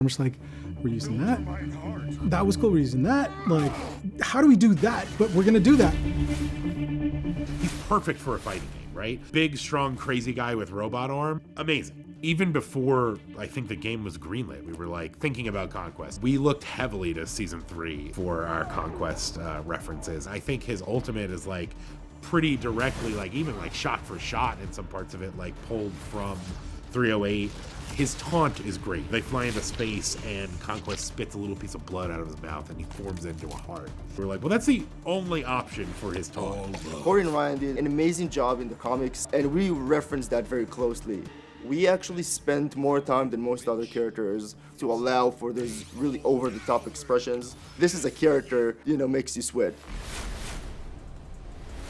I'm just like, we're using that. That was cool, we're using that. Like, how do we do that? But we're gonna do that. He's perfect for a fighting game, right? Big, strong, crazy guy with robot arm. Amazing. Even before I think the game was greenlit, we were like thinking about Conquest. We looked heavily to season 3 for our Conquest references. I think his ultimate is like pretty directly, like even like shot for shot in some parts of it, like pulled from 308. His taunt is great. They fly into space and Conquest spits a little piece of blood out of his mouth and he forms into a heart. We're like, well, that's the only option for his taunt. Corey and Ryan did an amazing job in the comics, and we referenced that very closely. We actually spent more time than most other characters to allow for those really over-the-top expressions. This is a character, you know, makes you sweat.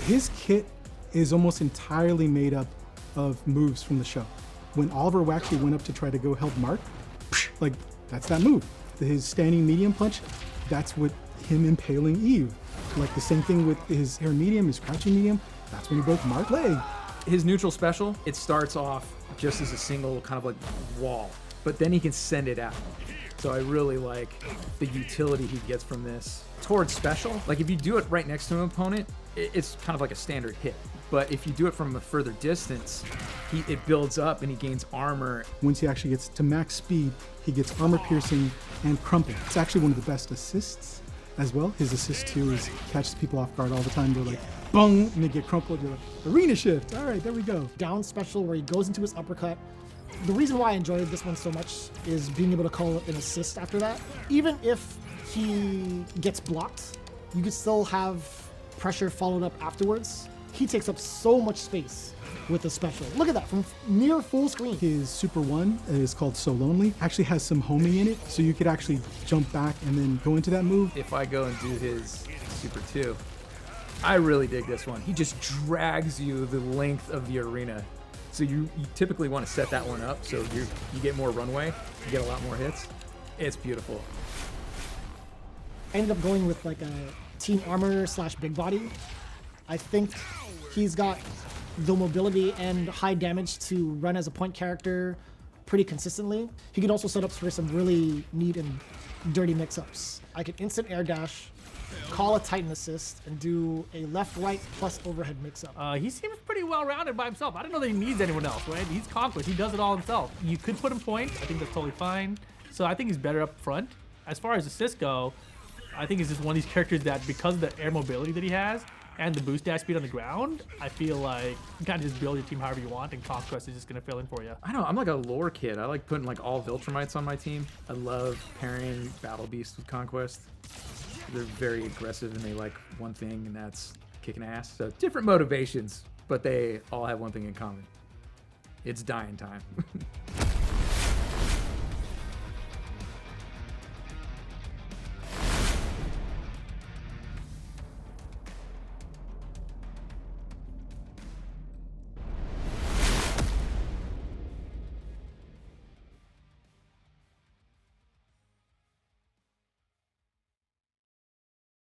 His kit is almost entirely made up of moves from the show. When Oliver actually went up to try to go help Mark, like, that's that move. His standing medium punch, that's what him impaling Eve. Like the same thing with his air medium, his crouching medium, that's when he broke Mark's leg. His neutral special, it starts off just as a single kind of like wall, but then he can send it out. So I really like the utility he gets from this. Towards special, like if you do it right next to an opponent, it's kind of like a standard hit. But if you do it from a further distance, it builds up and he gains armor. Once he actually gets to max speed, he gets armor piercing and crumple. It's actually one of the best assists as well. His assist too is catches people off guard all the time. They're like, bung, and they get crumpled. You're like, arena shift. All right, there we go. Down special where he goes into his uppercut. The reason why I enjoyed this one so much is being able to call it an assist after that. Even if he gets blocked, you could still have pressure followed up afterwards. He takes up so much space with the special. Look at that, from near full screen. His Super 1 is called So Lonely. Actually has some homing in it, so you could actually jump back and then go into that move. If I go and do his Super 2, I really dig this one. He just drags you the length of the arena. So you typically want to set that one up so you get more runway, you get a lot more hits. It's beautiful. I ended up going with like a team armor / big body. I think he's got the mobility and high damage to run as a point character pretty consistently. He can also set up for some really neat and dirty mix-ups. I can instant air dash, call a Titan assist, and do a left-right plus overhead mix-up. He seems pretty well-rounded by himself. I don't know that he needs anyone else, right? He's Conquest. He does it all himself. You could put him point. I think that's totally fine. So I think he's better up front. As far as assists go, I think he's just one of these characters that, because of the air mobility that he has, and the boost dash speed on the ground, I feel like you kind of just build your team however you want, and Conquest is just going to fill in for you. I know, I'm like a lore kid. I like putting like all Viltrumites on my team. I love pairing Battle Beasts with Conquest. They're very aggressive and they like one thing, and that's kicking ass. So different motivations, but they all have one thing in common. It's dying time.